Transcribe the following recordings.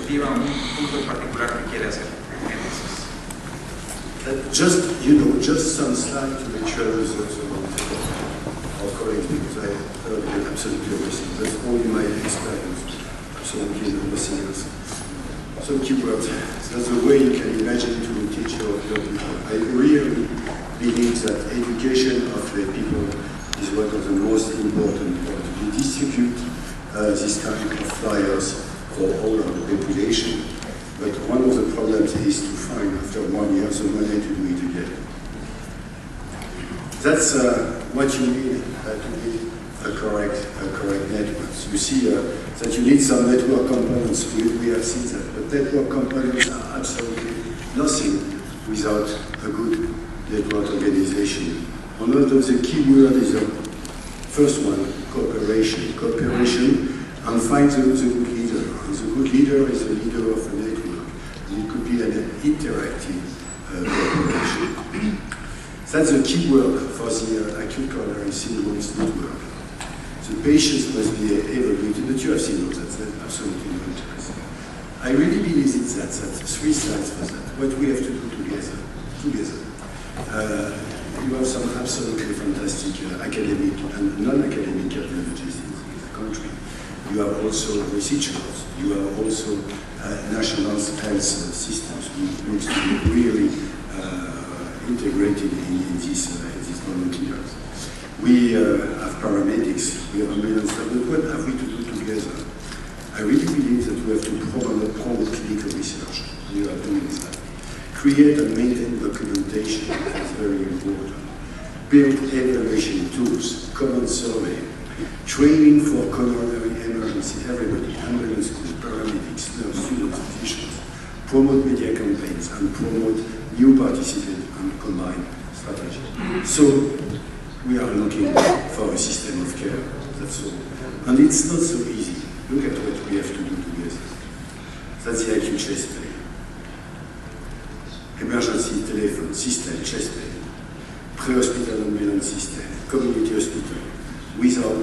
diapositiva un punto en particular que quiere hacer énfasis. Just some slides to make sure our colleagues, because I heard absolutely everything. That's only my experience, absolutely nothing else. Some keywords. That's the way you can imagine to teach your people. I really believe that education of the people is one of the most important points. We distribute this kind of flyers for all of the population, but one of the problems is to find after 1 year the money to do it again. That's what you need to build a correct network. You see that you need some network components. We have seen that, but network components are absolutely nothing without a good network organization. One of the key words is the first one, cooperation. Cooperation, and find the good leader. And the good leader is the leader of a network. And it could be an interactive cooperation. That's the key word for the acute coronary syndrome network. The patients must be evaluated, but you have seen all that. That's absolutely no interest. I really believe it's that. That's 3 slides for that. What we have to do together. You have some absolutely fantastic academic and non-academic cardiologists in the country. You have also researchers. You have also national health systems which needs to be really integrated in these volunteers. We have paramedics, we have ambulance staff, but what have we to do together? I really believe that we have to promote clinical research. You are doing that. Create and maintain documentation, that's very important. Build evaluation tools, common survey, training for coronary emergency, everybody, ambulance crew, paramedics, nurse, students, physicians. Promote media campaigns and promote new participants and combine strategy. So we are looking for a system of care, that's all. And it's not so easy. Look at what we have to do together. That's the acute chest pain. Emergency telephone system, chest pain. Pre-hospital ambulance system, community hospital, without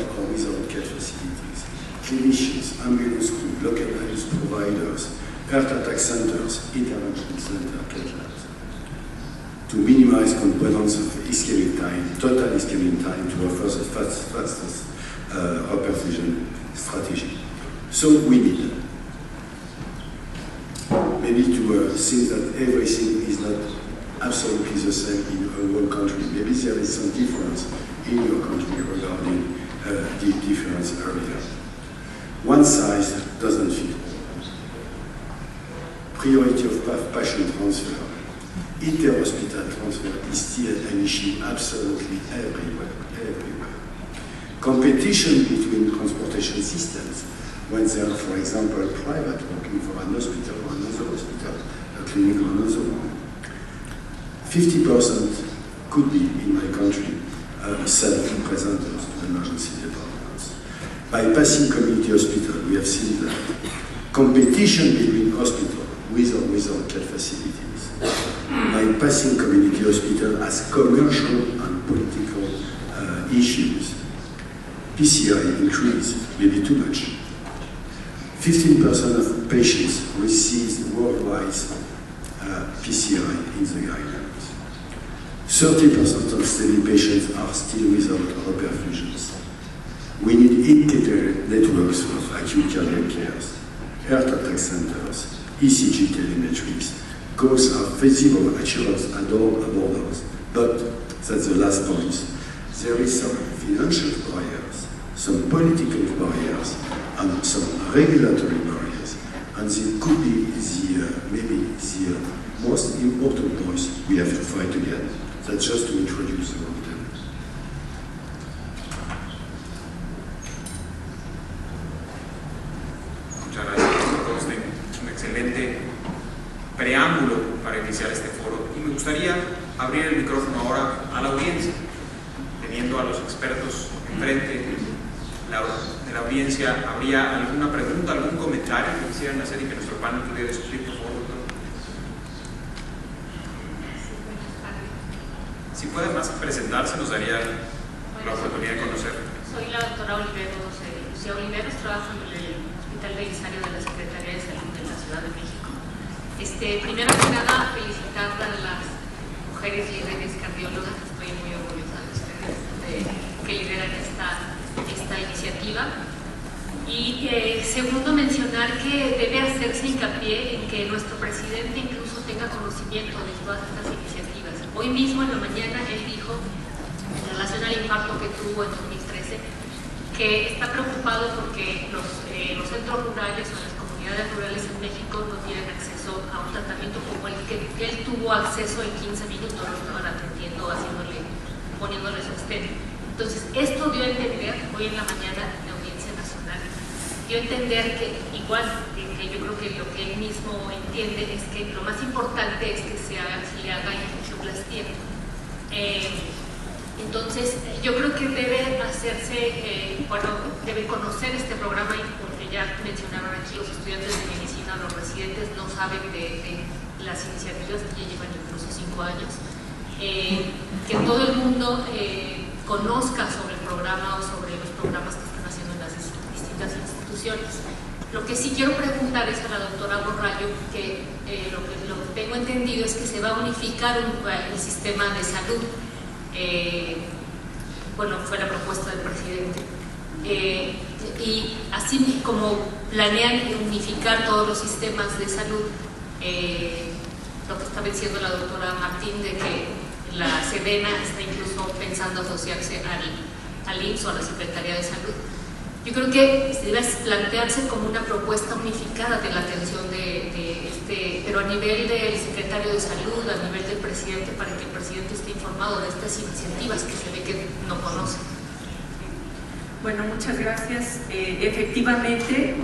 care facilities. Clinicians, ambulance crew, local health providers, heart attack centers, intervention center, cath labs. To minimize components of ischemic time, total ischemic time, to offer the fastest reperfusion strategy. So we need maybe to think that everything is not absolutely the same in our country. Maybe there is some difference in your country regarding the different areas. One size doesn't fit all. Priority of patient transfer. Inter-hospital transfer is still an issue absolutely everywhere. Competition between transportation systems, when they are, for example, private working for an hospital or another hospital, a clinic or another one. 50% could be, in my country, self-presenters to emergency departments. Bypassing community hospital, we have seen that. Competition between hospitals with or without care facilities. Bypassing community hospital as commercial and political issues. PCI increase, maybe too much. 15% of patients receive worldwide PCI in the guidelines. 30% of STEMI patients are still without reperfusions. We need integrated networks of acute cardiac care, heart attack centers, ECG telemetries. Goals are feasible assurance and all borders. But that's the last point. There is some financial barriers, some political barriers, and some regulatory barriers. And this could be maybe the most important points we have to fight again. That's just to introduce the whole thing. Muchas gracias a todos. Un excelente preámbulo para iniciar este foro. Y me gustaría abrir el micrófono ahora a la audiencia, teniendo a los expertos enfrente de la audiencia. ¿Habría alguna pregunta, algún comentario que quisieran hacer y que nuestro panel pudiera discutir, por favor, doctor? Si puede más presentarse, nos daría la oportunidad de conocer. Soy la doctora Oliveros, Lucía Oliveros, trabajo en el Hospital Belisario de la Secretaría de Salud de la Ciudad Primero que nada, felicitar a las mujeres líderes cardiólogas. Estoy muy orgullosa de ustedes que lideran esta iniciativa. Y segundo, mencionar que debe hacerse hincapié en que nuestro presidente incluso tenga conocimiento de todas estas iniciativas. Hoy mismo en la mañana él dijo, en relación al infarto que tuvo en 2013, que está preocupado porque los centros rurales o las comunidades rurales en México no tienen acceso a un tratamiento como el que él tuvo acceso en 15 minutos, lo estaban atendiendo, poniéndole sostén. Entonces, esto dio a entender, hoy en la mañana, en la Audiencia Nacional, dio a entender que igual, que yo creo que lo que él mismo entiende es que lo más importante es que se le haga angioplastía. Entonces, yo creo que debe hacerse, debe conocer este programa, porque ya mencionaron aquí los estudiantes de medicina, los residentes no saben de las iniciativas que ya llevan incluso 5 años. Que todo el mundo conozca sobre el programa o sobre los programas que están haciendo en las distintas instituciones. Lo que sí quiero preguntar es a la doctora Borrallo, que lo que tengo entendido es que se va a unificar el sistema de salud. Bueno, fue la propuesta del presidente. Y así como planean unificar todos los sistemas de salud, lo que está diciendo la doctora Martín, de que la Sedena está incluso pensando asociarse al IMSS o a la Secretaría de Salud. Yo creo que debe plantearse como una propuesta unificada de la atención pero a nivel del secretario de Salud, a nivel del presidente, para que el presidente esté informado de estas iniciativas que se ve que no conoce. Bueno, muchas gracias. Efectivamente,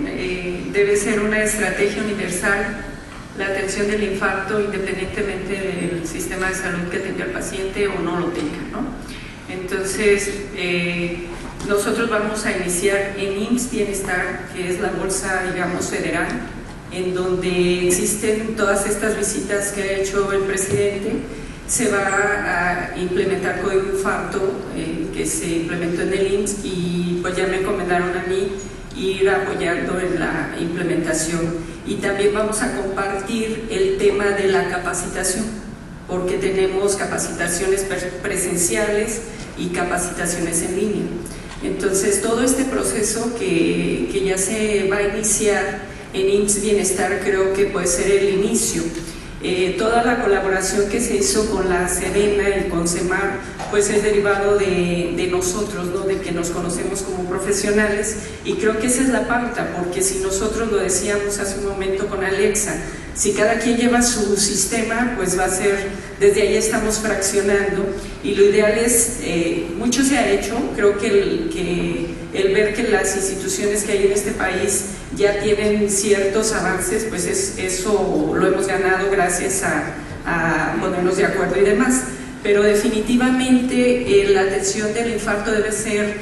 debe ser una estrategia universal la atención del infarto, independientemente del sistema de salud que tenga el paciente o no lo tenga, ¿no? Entonces, nosotros vamos a iniciar en IMSS Bienestar, que es la bolsa, digamos, federal, en donde existen todas estas visitas que ha hecho el presidente. Se va a implementar código infarto, que se implementó en el IMSS, y pues ya me encomendaron a mí ir apoyando en la implementación. Y también vamos a compartir el tema de la capacitación, porque tenemos capacitaciones presenciales y capacitaciones en línea. Entonces, todo este proceso que ya se va a iniciar en IMSS Bienestar creo que puede ser el inicio. Toda la colaboración que se hizo con la Sedena y con CEMAR pues es derivado de nosotros, ¿no? De que nos conocemos como profesionales, y creo que esa es la pauta, porque si nosotros, lo decíamos hace un momento con Alexa, si cada quien lleva su sistema, pues va a ser, desde ahí estamos fraccionando, y lo ideal es, mucho se ha hecho, creo que el ver que las instituciones que hay en este país ya tienen ciertos avances, pues eso lo hemos ganado gracias a ponernos de acuerdo y demás. Pero definitivamente la atención del infarto debe ser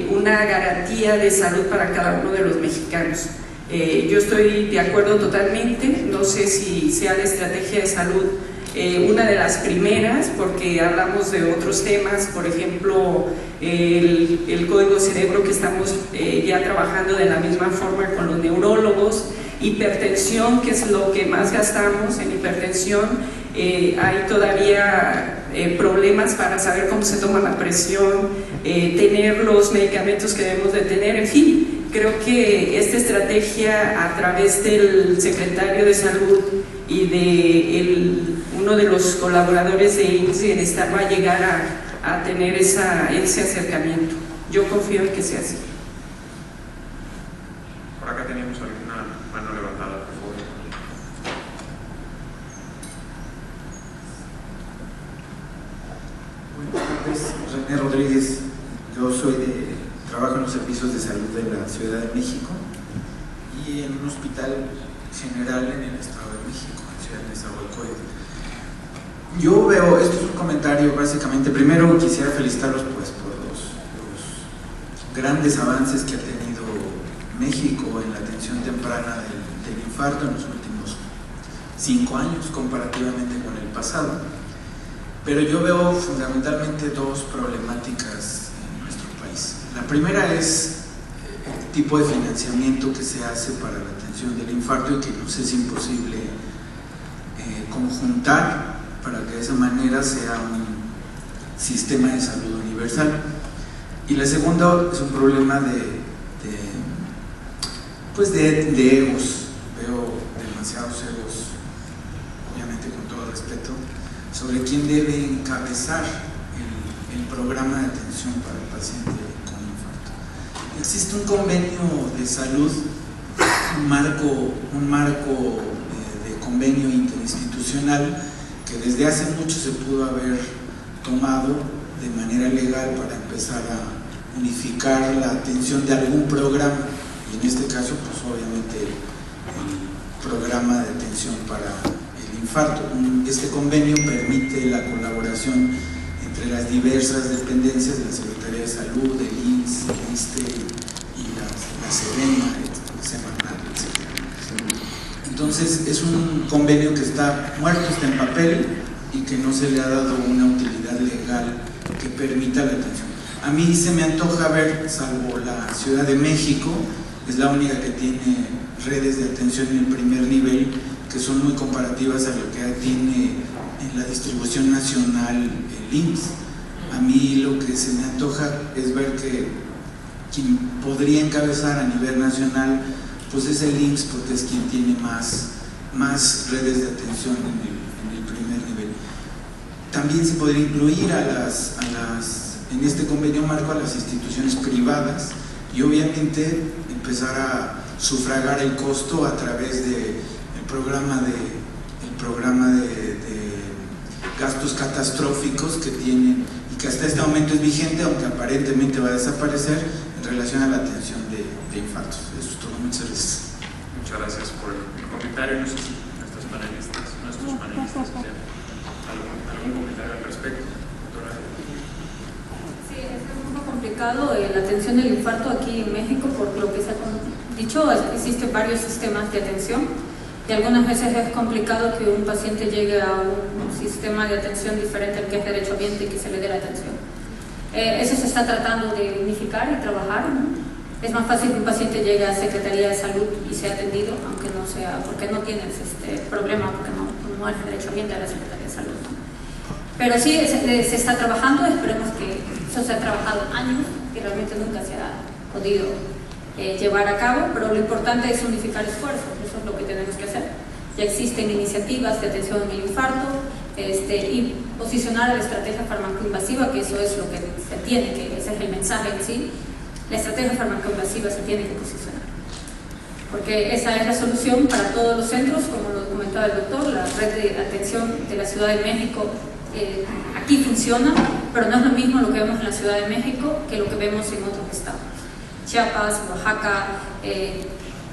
una garantía de salud para cada uno de los mexicanos. Yo estoy de acuerdo totalmente, no sé si sea la estrategia de salud una de las primeras, porque hablamos de otros temas, por ejemplo, el código cerebro, que estamos ya trabajando de la misma forma con los neurólogos, hipertensión, que es lo que más gastamos en hipertensión. Hay todavía problemas para saber cómo se toma la presión, tener los medicamentos que debemos de tener, en fin. Creo que esta estrategia, a través del secretario de Salud y de uno de los colaboradores de IMSS Bienestar, va a llegar a tener ese acercamiento. Yo confío en que sea así. Por acá tenemos alguna mano levantada, por favor. Buenas tardes, René Rodríguez. Yo trabajo en los servicios de salud de la Ciudad de México y en un hospital general en el Estado de México, en Ciudad de Nezahualcóyotl. Yo veo, esto es un comentario básicamente, primero quisiera felicitarlos pues por los grandes avances que ha tenido México en la atención temprana del infarto en los últimos 5 años comparativamente con el pasado. Pero yo veo fundamentalmente dos problemáticas en nuestro país. La primera es el tipo de financiamiento que se hace para la atención del infarto, y que nos es imposible conjuntar para que de esa manera sea un sistema de salud universal. Y la segunda es un problema de egos. Veo demasiados egos, obviamente con todo respeto, sobre quién debe encabezar el programa de atención para el paciente con infarto. Existe un convenio de salud, un marco de convenio interinstitucional que desde hace mucho se pudo haber tomado de manera legal para empezar a unificar la atención de algún programa, y en este caso pues obviamente el programa de atención para el infarto. Este convenio permite la colaboración entre las diversas dependencias de la Secretaría de Salud, del INSS, el ISSSTE y la SEDENA, Semarnat, etc. Entonces es un convenio que está muerto, está en papel y que no se le ha dado una utilidad legal que permita la atención. A mí se me antoja ver, salvo la Ciudad de México, es la única que tiene redes de atención en el primer nivel que son muy comparativas a lo que tiene en la distribución nacional el IMSS. A mí lo que se me antoja es ver que quien podría encabezar a nivel nacional pues es el IMSS, porque es quien tiene más redes de atención en el primer nivel. También se podría incluir en este convenio marco a las instituciones privadas y obviamente empezar a sufragar el costo a través del programa de gastos catastróficos que tienen y que hasta este momento es vigente, aunque aparentemente va a desaparecer en relación a la atención de infartos. Eso es todo. Muchas gracias. Muchas gracias por el comentario. No sé si nuestros panelistas algún comentario al respecto, doctora. Sí, es un poco complicado la atención del infarto aquí en México, por lo que se ha dicho, existen varios sistemas de atención y algunas veces es complicado que un paciente llegue a un sistema de atención diferente al que es derechohabiente y que se le dé la atención. Eso se está tratando de unificar y trabajar, ¿no? Es más fácil que un paciente llegue a Secretaría de Salud y sea atendido, aunque no sea, porque no tienes problema, porque no es derechohabiente a la Secretaría de Salud, ¿no? Pero sí, se está trabajando, esperemos que eso se ha trabajado años y realmente nunca se ha podido llevar a cabo, pero lo importante es unificar esfuerzos, eso es lo que tenemos que hacer. Ya existen iniciativas de atención en el infarto y posicionar a la estrategia farmacoinvasiva, que eso es lo que se tiene, que ese es el mensaje en sí. La estrategia farmacoinvasiva se tiene que posicionar, porque esa es la solución para todos los centros, como lo comentaba el doctor. La red de atención de la Ciudad de México aquí funciona, pero no es lo mismo lo que vemos en la Ciudad de México que lo que vemos en otros estados. Chiapas, Oaxaca,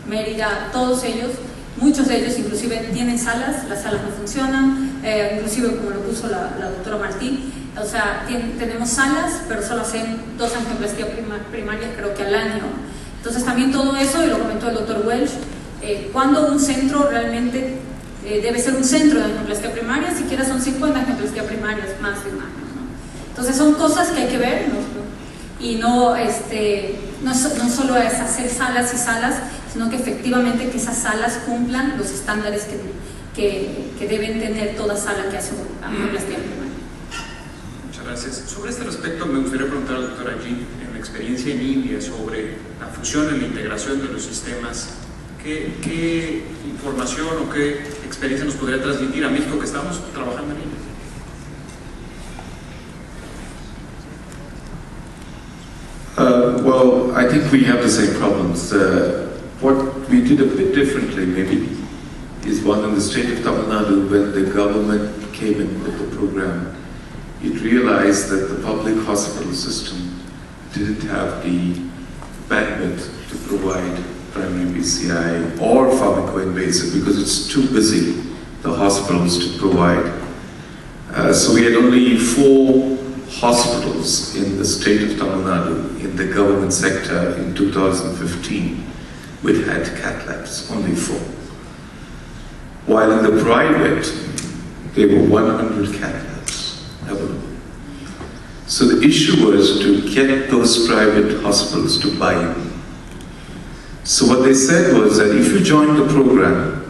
Mérida, todos ellos, muchos de ellos inclusive tienen salas, las salas no funcionan, inclusive como lo puso la doctora Martí, o sea, tenemos salas, pero solo hacen 2 angioplastías primarias creo que al año. Entonces también todo eso, y lo comentó el doctor Welch, cuando un centro realmente debe ser un centro de angioplastía primaria, siquiera son 50 angioplastías primarias más de un año, ¿no? Entonces son cosas que hay que ver, ¿no? Y no solo es hacer salas y salas, sino que efectivamente que esas salas cumplan los estándares que deben tener toda sala que hace angioplastía primaria. Muchas gracias. Sobre este respecto me gustaría preguntar a la doctora Jean, en la experiencia en India sobre la fusión y la integración de los sistemas, ¿qué información o qué experiencia nos podría transmitir a México que estamos trabajando en ello? Well, I think we have the same problems. What we did a bit differently, maybe, is one in the state of Tamil Nadu, when the government came in with the program, it realized that the public hospital system didn't have the bandwidth to provide primary BCI or pharmacoinvasive because it's too busy, the hospitals, to provide. So we had only 4 hospitals in the state of Tamil Nadu in the government sector in 2015 which had cath labs, only 4. While in the private, there were 100 cath labs available. So the issue was to get those private hospitals to buy in. So what they said was that if you join the program,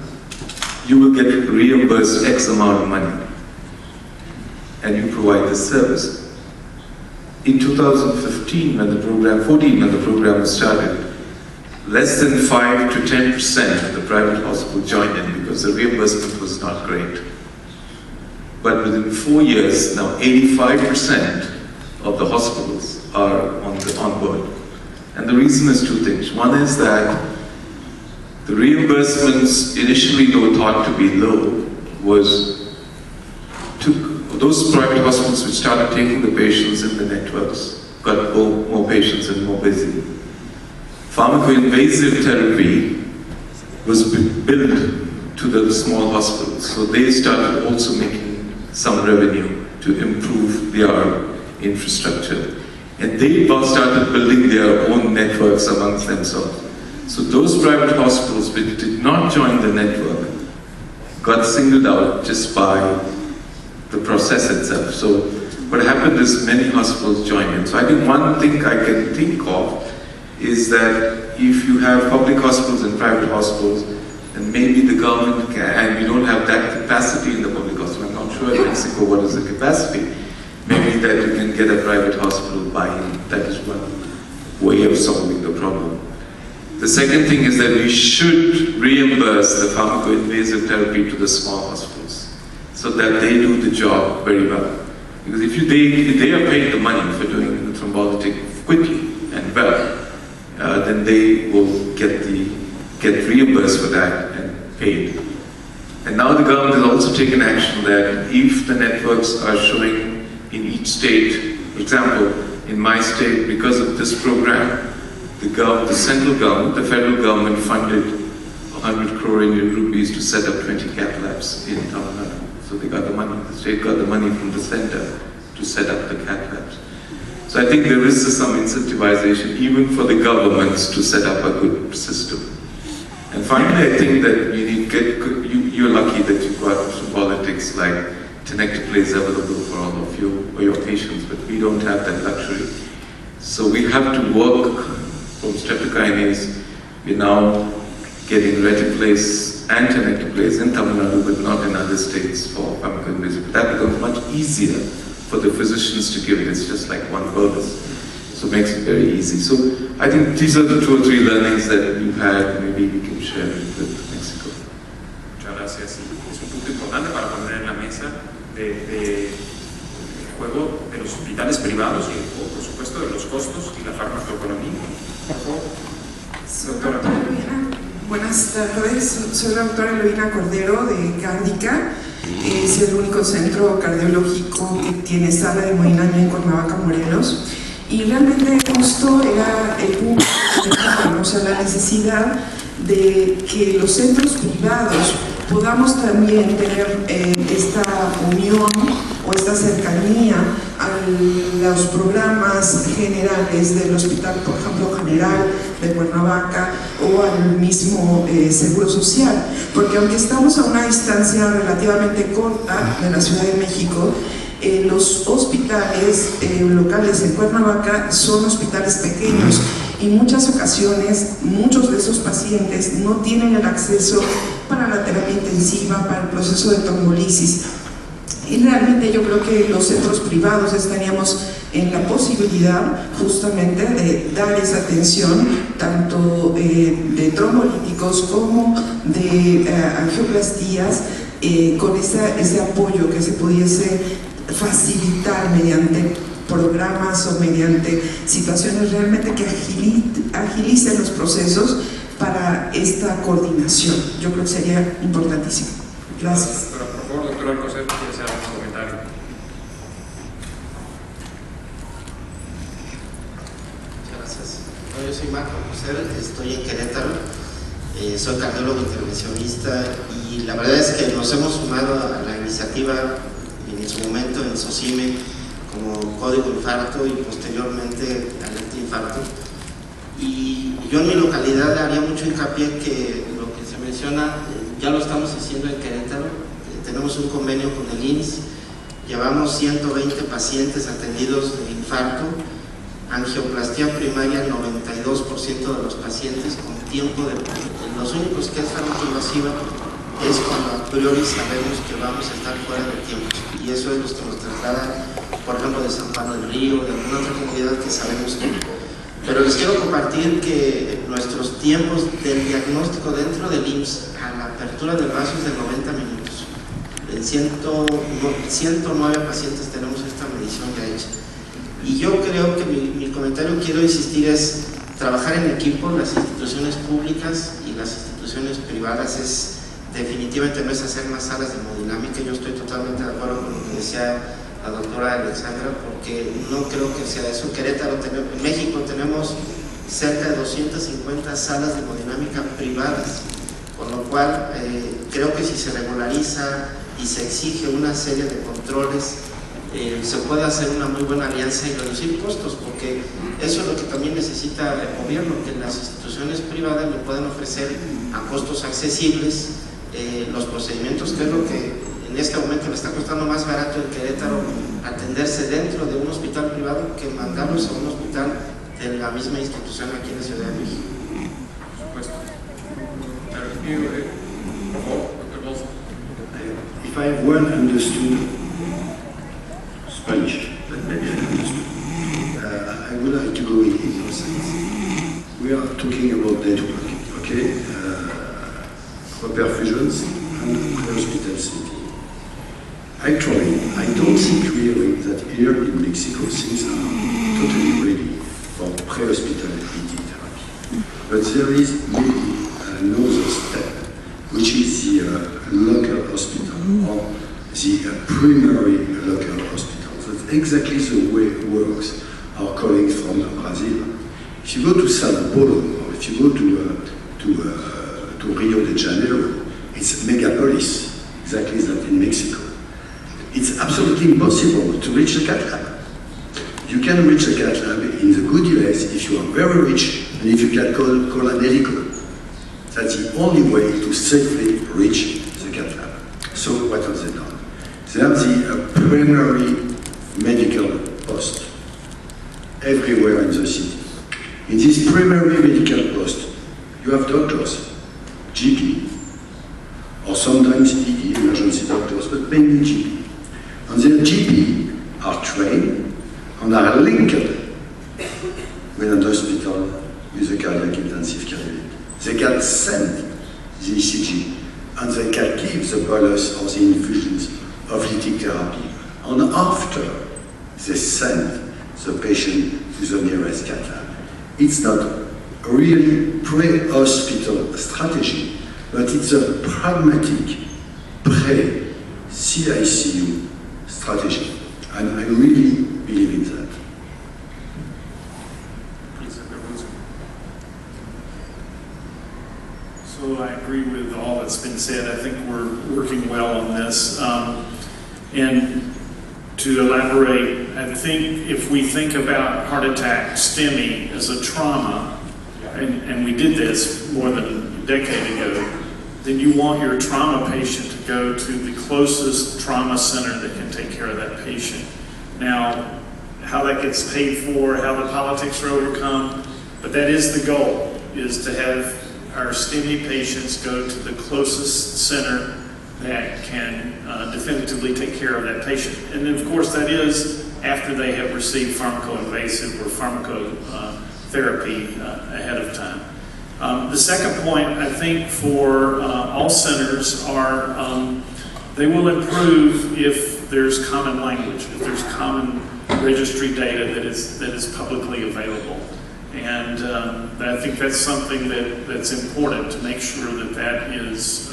you will get reimbursed X amount of money, and you provide this service. In 2015, when the program was started, less than 5 to 10% of the private hospital joined in because the reimbursement was not great. But within 4 years, now 85% of the hospitals are on board. And the reason is two things. One is that the reimbursements initially, though thought to be low, those private hospitals which started taking the patients in the networks got more patients and more busy. Pharmacoinvasive therapy was billed to the small hospitals, so they started also making some revenue to improve their infrastructure. And they started building their own networks amongst themselves. So those private hospitals which did not join the network got singled out just by the process itself. So what happened is many hospitals joined in. So I think one thing I can think of is that if you have public hospitals and private hospitals, then maybe the government can, and we don't have that capacity in the public hospital. I'm not sure in Mexico what is the capacity. Maybe that you can get a private hospital buy-in. That is one way of solving the problem. The second thing is that we should reimburse the pharmacoinvasive therapy to the small hospitals so that they do the job very well. Because if they are paid the money for doing the thrombolytic quickly and well, then they will get reimbursed for that and paid. And now the government has also taken action that if the networks are showing in each state, for example, in my state, because of this program, the central government, the federal government funded 100 crore Indian rupees to set up 20 cath labs in Tamil Nadu. So they got the money, the state got the money from the center to set up the cath labs. So I think there is some incentivization even for the governments to set up a good system. And finally, I think that you're lucky that you've got politics like tenecteplase available for all of you or your patients, but we don't have that luxury. So we have to work from streptokinase. We're now getting reteplase and tenecteplase in Tamil Nadu, but not in other states for pharmacoinvasive. That becomes much easier for the physicians to give it. It's just like one bolus. So it makes it very easy. So I think these are the 2 or 3 learnings that we've had. Maybe we can share it with Mexico. Muchas gracias. Es un punto importante para poner en la mesa de juego de los hospitales privados y, por supuesto, de los costos y la farmacoeconomía. Doctora. Buenas tardes, soy la doctora Eloína Cordero de Cárdica. Es el único centro cardiológico que tiene sala de hemodinamia en Cuernavaca, Morelos. Y realmente justo era el punto, o sea, la necesidad de que los centros privados podamos también tener esta unión o esta cercanía a los programas generales del Hospital, por ejemplo, General de Cuernavaca o al mismo Seguro Social, porque aunque estamos a una distancia relativamente corta de la Ciudad de México, los hospitales locales en Cuernavaca son hospitales pequeños y en muchas ocasiones muchos de esos pacientes no tienen el acceso para la terapia intensiva, para el proceso de trombolisis. Y realmente yo creo que los centros privados estaríamos en la posibilidad justamente de dar esa atención tanto de trombolíticos como de angioplastías con ese apoyo que se pudiese facilitar mediante programas o mediante situaciones realmente que agilicen los procesos para esta coordinación. Yo creo que sería importantísimo. Gracias. Por favor, doctor Alcocer, ¿quiere hacer algún comentario? Muchas gracias. Yo soy Marco Alcocer, estoy en Querétaro, soy cardiólogo intervencionista y la verdad es que nos hemos sumado a la iniciativa en su momento en SOCIME como código infarto y posteriormente alerta infarto. Y yo en mi localidad haría mucho hincapié que lo que se menciona ya lo estamos haciendo en Querétaro. Tenemos un convenio con el IMSS, llevamos 120 pacientes atendidos de infarto, angioplastía primaria 92% de los pacientes con tiempo de... Los únicos que es farmacoinvasiva es cuando a priori sabemos que vamos a estar fuera de tiempo, y eso es lo que nos traslada, por ejemplo, de San Juan del Río, de alguna otra comunidad que sabemos que. Pero les quiero compartir que nuestros tiempos del diagnóstico dentro del IMSS a la apertura del vaso es de 90 minutos. En 109 pacientes tenemos esta medición ya hecha. Y yo creo que mi comentario, quiero insistir, es trabajar en equipo. Las instituciones públicas y las instituciones privadas definitivamente no es hacer más salas de hemodinámica. Yo estoy totalmente de acuerdo con lo que decía la doctora Alexandra, porque no creo que sea eso. En México tenemos cerca de 250 salas de hemodinámica privadas, con lo cual creo que si se regulariza y se exige una serie de controles, se puede hacer una muy buena alianza y reducir costos, porque eso es lo que también necesita el gobierno, que las instituciones privadas le puedan ofrecer a costos accesibles los procedimientos, que es lo que en este momento le está costando más barato en Querétaro atenderse dentro de un hospital privado que mandarlos a un hospital de la misma institución aquí en la Ciudad de México. Por supuesto. If I have well understood Spanish, but maybe I understood, I would like to go in more sense. We are talking about network, okay? Perfusions and hospital setting. Actually, I don't think really that here in Mexico things are totally ready for pre-hospital ED therapy. But there is maybe another step, which is the local hospital or the primary local hospital. That's exactly the way it works. Our colleagues from Brazil. If you go to Sao Paulo or if you go to Rio de Janeiro, it's megapolis, exactly that in Mexico. It's absolutely impossible to reach a cath lab. You can reach a cath lab in the good years if you are very rich and if you can call an helico. That's the only way to safely reach the cath lab. So what have they done? They have the primary medical post everywhere in the city. In this primary medical post, you have doctors, GP, or sometimes ED, emergency doctors, but mainly GP. And their GP are trained and are linked with an hospital with a cardiac intensive care unit. They can send the ECG and they can give the bolus or the infusions of lytic therapy. And after, they send the patient to the nearest cath lab. It's not a really pre-hospital strategy, but it's a pragmatic pre-CICU strategy. And I really believe in that. So I agree with all that's been said. I think we're working well on this. And to elaborate, I think if we think about heart attack, STEMI, as a trauma, and we did this more than a decade ago, then you want your trauma patient to go to the closest trauma center that can take care of that patient. Now, how that gets paid for, how the politics are overcome, but that is the goal, is to have our STEMI patients go to the closest center that can definitively take care of that patient. And of course, that is after they have received pharmacoinvasive or pharmacotherapy ahead of time. The second point, I think, for all centers are they will improve if there's common language, if there's common registry data that is publicly available. And I think that's something that's important, to make sure that that is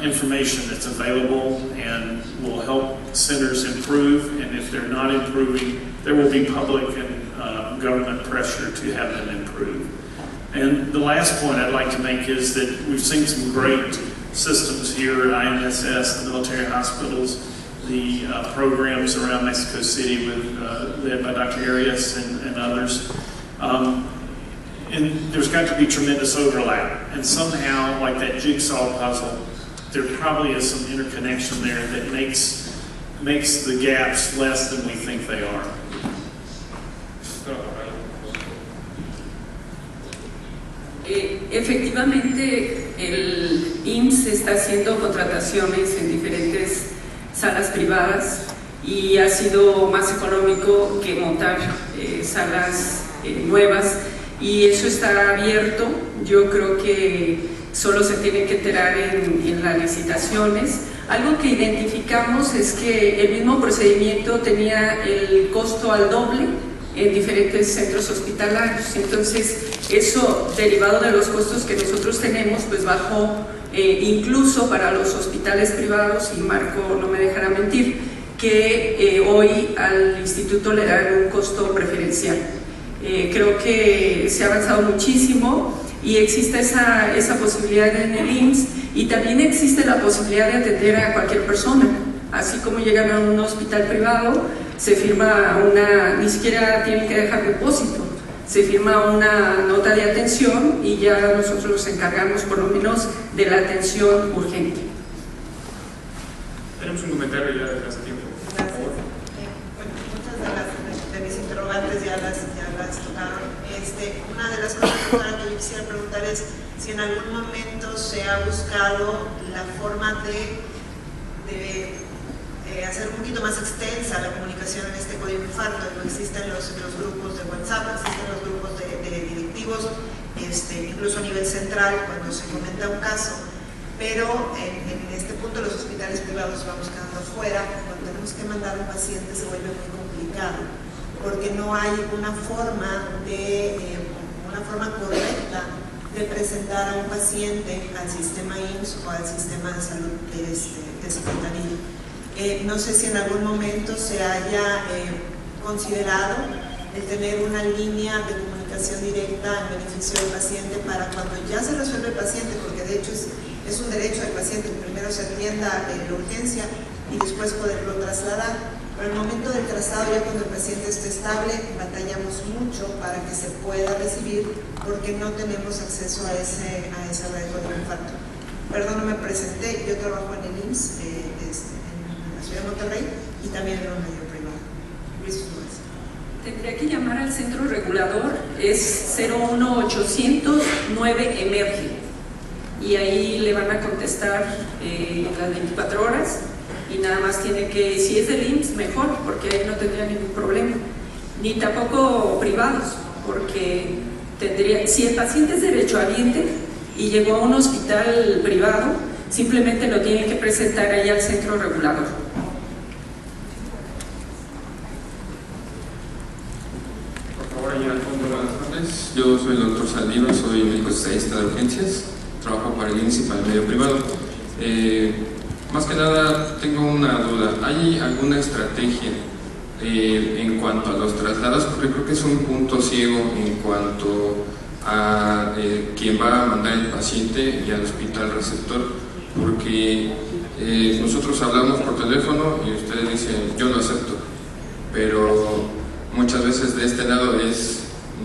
information that's available and will help centers improve. And if they're not improving, there will be public and government pressure to have them improve. And the last point I'd like to make is that we've seen some great systems here at IMSS, the military hospitals, the programs around Mexico City led by Dr. Arias and others. And there's got to be tremendous overlap. And somehow, like that jigsaw puzzle, there probably is some interconnection there that makes the gaps less than we think they are. Efectivamente, el IMSS está haciendo contrataciones en diferentes salas privadas y ha sido más económico que montar salas nuevas, y eso está abierto. Yo creo que solo se tiene que enterar en las licitaciones. Algo que identificamos es que el mismo procedimiento tenía el costo al doble en diferentes centros hospitalarios. Entonces, eso, derivado de los costos que nosotros tenemos, pues bajó incluso para los hospitales privados, y Marco no me dejará mentir, que hoy al instituto le dan un costo preferencial. Creo que se ha avanzado muchísimo y existe esa posibilidad en el IMSS, y también existe la posibilidad de atender a cualquier persona. Así como llegan a un hospital privado, se firma ni siquiera tienen que dejar depósito, se firma una nota de atención y ya nosotros nos encargamos por lo menos de la atención urgente. Tenemos un comentario ya de hace tiempo. Gracias. Bueno, muchas de mis interrogantes ya las tocaron. Una de las cosas que yo quisiera preguntar es si en algún momento se ha buscado la forma de hacer un poquito más extensa la comunicación en este código infarto. No existen los grupos de WhatsApp, existen los grupos de directivos, incluso a nivel central cuando se comenta un caso, pero en este punto los hospitales privados vamos quedando fuera. Cuando tenemos que mandar a un paciente se vuelve muy complicado, porque no hay una forma correcta de presentar a un paciente al sistema IMSS o al sistema de salud de secretaría. No sé si en algún momento se haya considerado el tener una línea de comunicación directa en beneficio del paciente para cuando ya se resuelve el paciente, porque de hecho es un derecho del paciente que primero se atienda la urgencia y después poderlo trasladar. Pero en el momento del traslado, ya cuando el paciente esté estable, batallamos mucho para que se pueda recibir, porque no tenemos acceso a esa red de infarto. Perdón, no me presenté, yo trabajo en el IMSS, en la ciudad de Monterrey, y también en un medio privado. Luis Flores. Tendría que llamar al centro regulador, es 01800 9 emerge, y ahí le van a contestar las 24 horas. Y nada más tiene que, si es del IMSS, mejor, porque ahí no tendría ningún problema. Ni tampoco privados, porque si el paciente es derechohabiente y llegó a un hospital privado, simplemente lo tiene que presentar ahí al centro regulador. Por favor, allá al fondo. Buenas tardes, yo soy el doctor Saldívar, soy médico especialista de urgencias, trabajo para el IMSS y para el medio privado. Más que nada tengo una duda, ¿hay alguna estrategia en cuanto a los traslados? Porque creo que es un punto ciego en cuanto a quien va a mandar el paciente y al hospital receptor, porque nosotros hablamos por teléfono y ustedes dicen yo lo acepto, pero muchas veces de este lado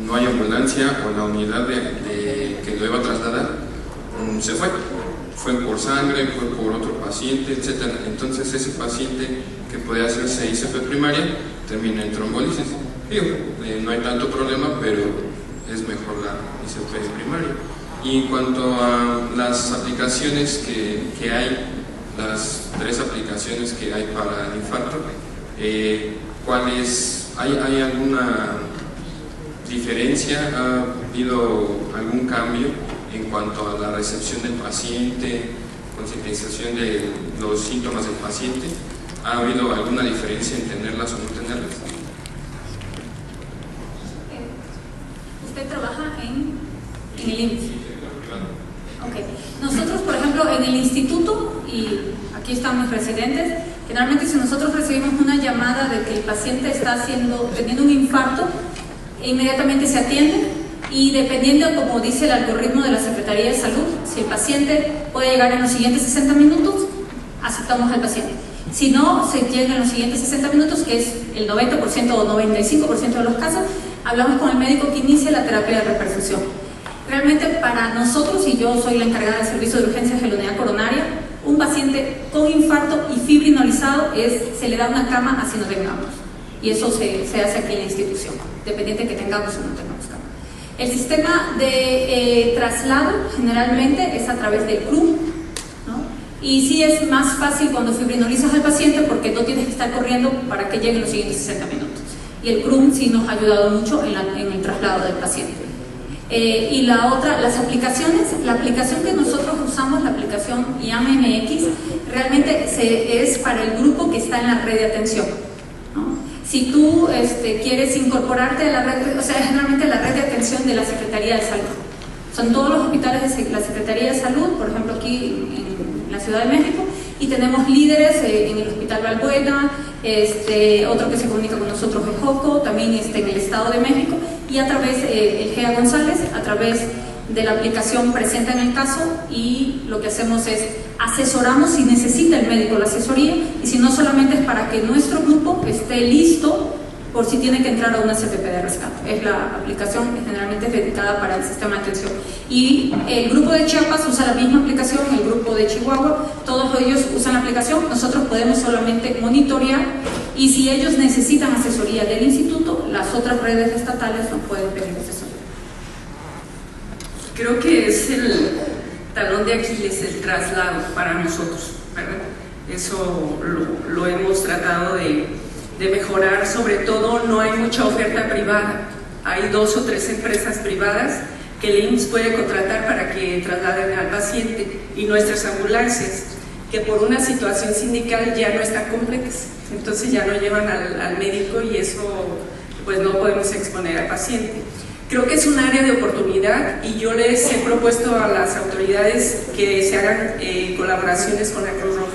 no hay ambulancia, o la unidad que lo iba a trasladar se fue por sangre, fue por otro paciente, etc. Entonces ese paciente que podía hacerse ICP primaria termina en trombolisis. No hay tanto problema, pero es mejor la ICP primaria. Y en cuanto a las aplicaciones que hay, las 3 aplicaciones que hay para el infarto, ¿hay alguna diferencia? ¿Ha habido algún cambio en cuanto a la recepción del paciente, concientización de los síntomas del paciente? ¿Ha habido alguna diferencia en tenerlas o no tenerlas? ¿Usted trabaja en el IMSS? Okay. Nosotros, por ejemplo, en el instituto, y aquí están mis residentes, generalmente si nosotros recibimos una llamada de que el paciente está teniendo un infarto, inmediatamente se atiende. Y dependiendo, como dice el algoritmo de la Secretaría de Salud, si el paciente puede llegar en los siguientes 60 minutos, aceptamos al paciente. Si no se llega en los siguientes 60 minutos, que es el 90% o 95% de los casos, hablamos con el médico que inicia la terapia de reperfusión. Realmente para nosotros, y yo soy la encargada del servicio de urgencias de la unidad coronaria, un paciente con infarto y fibrinolizado se le da una cama así no tengamos. Y eso se hace aquí en la institución, dependiente que tengamos o no tengamos cama. El sistema de traslado generalmente es a través del CRUM, ¿no? Y sí es más fácil cuando fibrinolizas al paciente porque no tienes que estar corriendo para que lleguen los siguientes 60 minutos. Y el CRUM sí nos ha ayudado mucho en el traslado del paciente. Y la otra, las aplicaciones, la aplicación que nosotros usamos, la aplicación IAM-MX, realmente es para el grupo que está en la red de atención, ¿no? Si tú quieres incorporarte a la red, o sea, es generalmente la red de atención de la Secretaría de Salud. Son todos los hospitales de la Secretaría de Salud, por ejemplo aquí en la Ciudad de México, y tenemos líderes en el Hospital Balbuena, otro que se comunica con nosotros es JOCO, también en el Estado de México, y a través, el GEA González, a través de la aplicación presentan el caso y lo que hacemos es asesoramos si necesita el médico la asesoría y si no solamente es para que nuestro grupo esté listo por si tiene que entrar a una CPP de rescate. Es la aplicación que generalmente es dedicada para el sistema de atención. Y el grupo de Chiapas usa la misma aplicación, el grupo de Chihuahua, todos ellos usan la aplicación, nosotros podemos solamente monitorear y si ellos necesitan asesoría del instituto, las otras redes estatales nos pueden pedir asesoría. Creo que es el talón de Aquiles, el traslado para nosotros, ¿verdad? Eso lo hemos tratado de mejorar, sobre todo no hay mucha oferta privada, hay 2 o 3 empresas privadas que el IMSS puede contratar para que trasladen al paciente y nuestras ambulancias, que por una situación sindical ya no están completas, entonces ya no llevan al médico y eso pues no podemos exponer al paciente. Creo que es un área de oportunidad y yo les he propuesto a las autoridades que se hagan colaboraciones con la Cruz Roja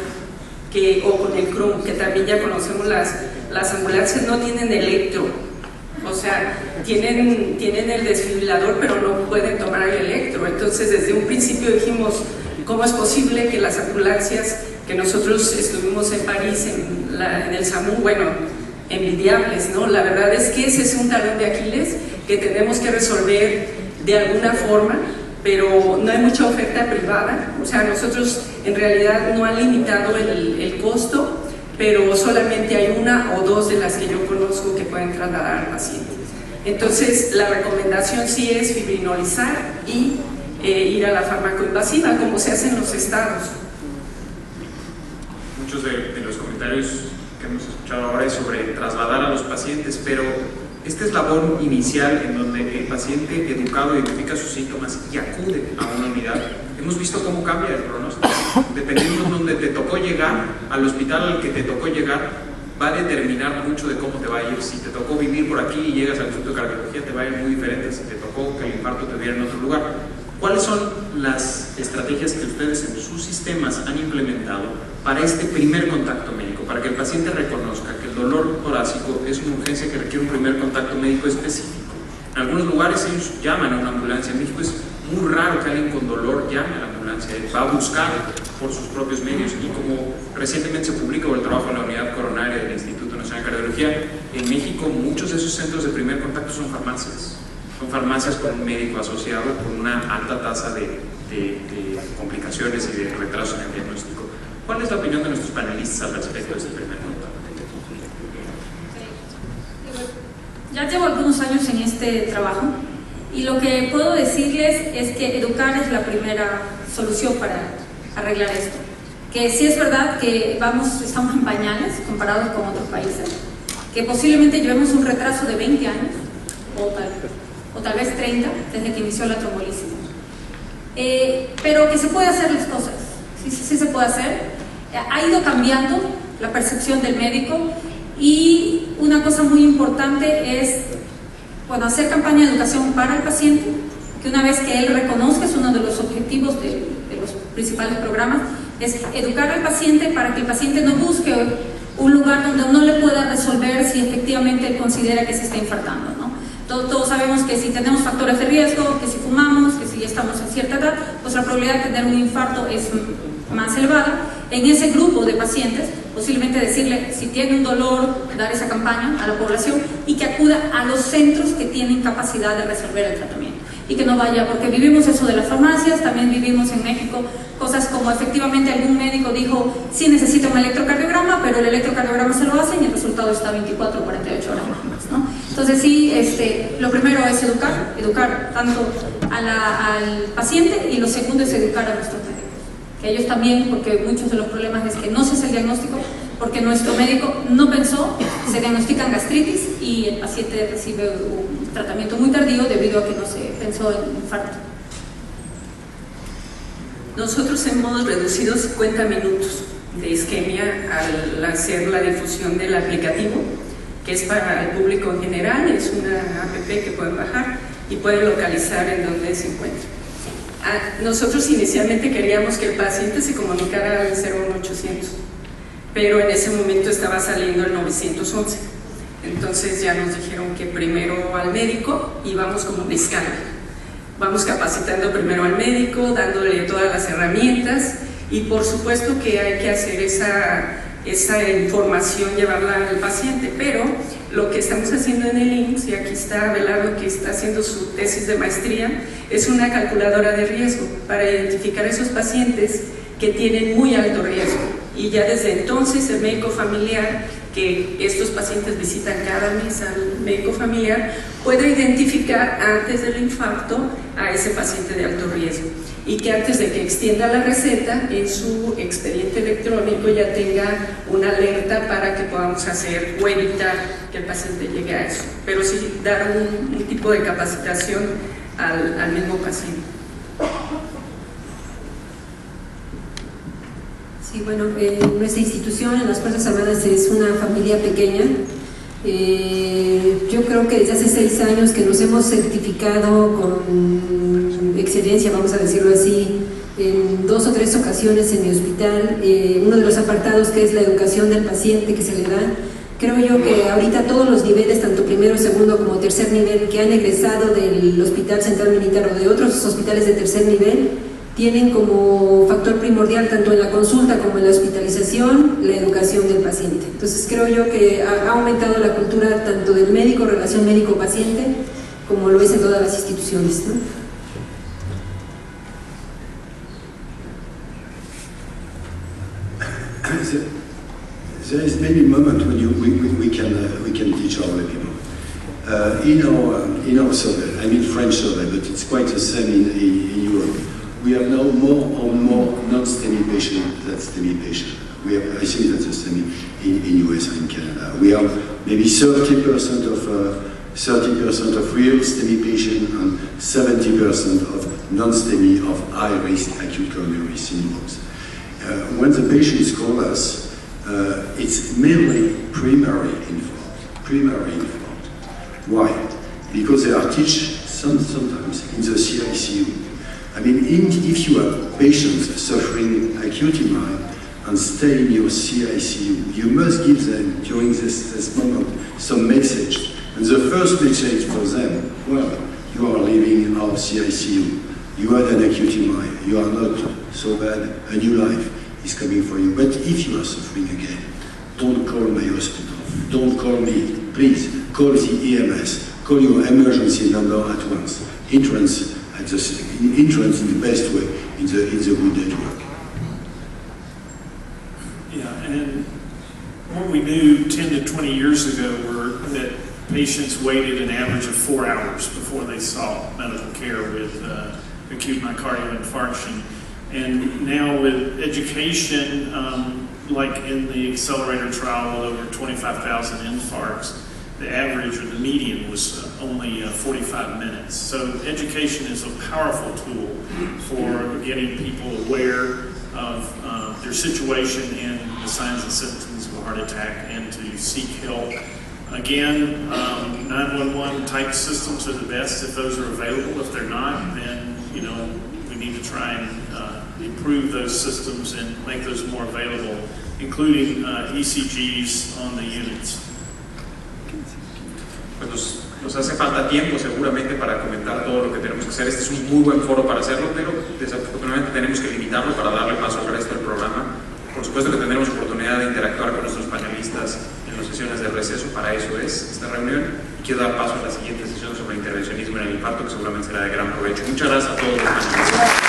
o con el CRUM, que también ya conocemos las ambulancias no tienen electro, o sea, tienen el desfibrilador pero no pueden tomar el electro, entonces desde un principio dijimos, ¿cómo es posible que las ambulancias que nosotros estuvimos en París, en el SAMU, bueno, envidiables, ¿no? La verdad es que ese es un talón de Aquiles que tenemos que resolver de alguna forma, pero no hay mucha oferta privada, o sea, nosotros en realidad no han limitado el costo, pero solamente hay 1 o 2 de las que yo conozco que pueden trasladar al paciente. Entonces, la recomendación sí es fibrinolizar y ir a la farmacoinvasiva, como se hace en los estados. Muchos de los comentarios que hemos escuchado ahora es sobre trasladar a los pacientes, pero esta eslabón inicial en donde el paciente educado identifica sus síntomas y acude a una unidad, hemos visto cómo cambia el pronóstico. Dependiendo de dónde te tocó llegar, al hospital al que te tocó llegar, va a determinar mucho de cómo te va a ir. Si te tocó vivir por aquí y llegas al instituto de cardiología, te va a ir muy diferente si te tocó que el infarto te diera en otro lugar. ¿Cuáles son las estrategias que ustedes en sus sistemas han implementado para este primer contacto médico? Para que el paciente reconozca que el dolor torácico es una urgencia que requiere un primer contacto médico específico. En algunos lugares ellos llaman a una ambulancia. En México es muy raro que alguien con dolor llame a la ambulancia, va a buscar por sus propios medios y como recientemente se publicó el trabajo en la unidad coronaria del Instituto Nacional de Cardiología, en México muchos de esos centros de primer contacto son farmacias con un médico asociado con una alta tasa de complicaciones y de retrasos en el diagnóstico. ¿Cuál es la opinión de nuestros panelistas al respecto de este primer contacto? Ya llevo algunos años en este trabajo y lo que puedo decirles es que educar es la primera solución para arreglar esto. Que sí es verdad que estamos en pañales comparados con otros países, que posiblemente llevemos un retraso de 20 años o tal vez 30 desde que inició la trombolisis. Pero que se puede hacer las cosas, sí se puede hacer. Ha ido cambiando la percepción del médico y una cosa muy importante es hacer campaña de educación para el paciente, que una vez que él reconozca, es uno de los objetivos de los principales programas, es educar al paciente para que el paciente no busque un lugar donde uno le pueda resolver si efectivamente él considera que se está infartando, ¿no? Todos sabemos que si tenemos factores de riesgo, que si fumamos, que si ya estamos en cierta edad, pues la probabilidad de tener un infarto es más elevada. En ese grupo de pacientes, posiblemente decirle, si tiene un dolor, dar esa campaña a la población y que acuda a los centros que tienen capacidad de resolver el tratamiento. Y que no vaya, porque vivimos eso de las farmacias, también vivimos en México cosas como efectivamente algún médico dijo, sí necesita un electrocardiograma, pero el electrocardiograma se lo hacen y el resultado está 24 o 48 horas más, ¿no? Entonces sí, lo primero es educar tanto al paciente, y lo segundo es educar a nuestros médicos. Que ellos también, porque muchos de los problemas es que no se hace el diagnóstico, porque nuestro médico no pensó, se diagnostican gastritis y el paciente recibe un tratamiento muy tardío debido a que no se pensó en infarto. Nosotros hemos reducido 50 minutos de isquemia al hacer la difusión del aplicativo, que es para el público en general, es una app que pueden bajar y pueden localizar en donde se encuentra. Nosotros inicialmente queríamos que el paciente se comunicara al 01800, pero en ese momento estaba saliendo el 911. Entonces ya nos dijeron que primero al médico y vamos como una escala. Vamos capacitando primero al médico, dándole todas las herramientas, y por supuesto que hay que hacer esa información, llevarla al paciente, pero lo que estamos haciendo en el IMSS, y aquí está Abelardo que está haciendo su tesis de maestría, es una calculadora de riesgo para identificar a esos pacientes que tienen muy alto riesgo, y ya desde entonces el médico familiar, que estos pacientes visitan cada mes al médico familiar, puede identificar antes del infarto a ese paciente de alto riesgo, y que antes de que extienda la receta en su expediente electrónico ya tenga una alerta para que podamos hacer o evitar que el paciente llegue a eso, pero sí dar un tipo de capacitación al mismo paciente. Sí, bueno, nuestra institución en las Fuerzas Armadas es una familia pequeña. Yo creo que desde hace 6 años que nos hemos certificado con excelencia, vamos a decirlo así, en 2 o 3 ocasiones en mi hospital. Uno de los apartados, que es la educación del paciente que se le da, creo yo que ahorita todos los niveles, tanto primero, segundo como tercer nivel, que han egresado del Hospital Central Militar o de otros hospitales de tercer nivel, tienen como factor primordial, tanto en la consulta como en la hospitalización, la educación del paciente. Entonces creo yo que ha aumentado la cultura tanto del médico, relación médico-paciente, como lo es en todas las instituciones, ¿no? There is maybe a moment when we can teach our people. In our survey, I mean French survey, but it's quite the same in Europe. We have now more and more non-STEMI patients than STEMI patients. I think that's the same in US and in Canada. We have maybe 30% of real STEMI patients and 70% of non-STEMI of high-risk acute coronary syndromes. When the patients call us, it's mainly primary infarct. Why? Because they are taught sometimes in the CICU. I mean, if you have patients suffering acute MI and stay in your CICU, you must give them, during this moment, some message. And the first message for them, well, you are leaving our CICU. You had an acute MI. You are not so bad. A new life is coming for you. But if you are suffering again, don't call my hospital. Don't call me. Please, call the EMS. Call your emergency number at once. Entrance in the best way, in the good network. Yeah, and what we knew 10 to 20 years ago were that patients waited an average of 4 hours before they sought medical care with acute myocardial infarction. And now with education, like in the accelerator trial with over 25,000 infarcts, the average or the median was only 45 minutes. So education is a powerful tool for getting people aware of their situation and the signs and symptoms of a heart attack and to seek help. Again, 911 type systems are the best if those are available. If they're not, then we need to try and improve those systems and make those more available, including ECGs on the units. Pues nos hace falta tiempo seguramente para comentar todo lo que tenemos que hacer. Este es un muy buen foro para hacerlo, pero desafortunadamente tenemos que limitarlo para darle paso al resto del programa. Por supuesto que tendremos oportunidad de interactuar con nuestros panelistas en las sesiones de receso, para eso es esta reunión. Y quiero dar paso a la siguiente sesión sobre intervencionismo en el infarto, que seguramente será de gran provecho. Muchas gracias a todos los panelistas.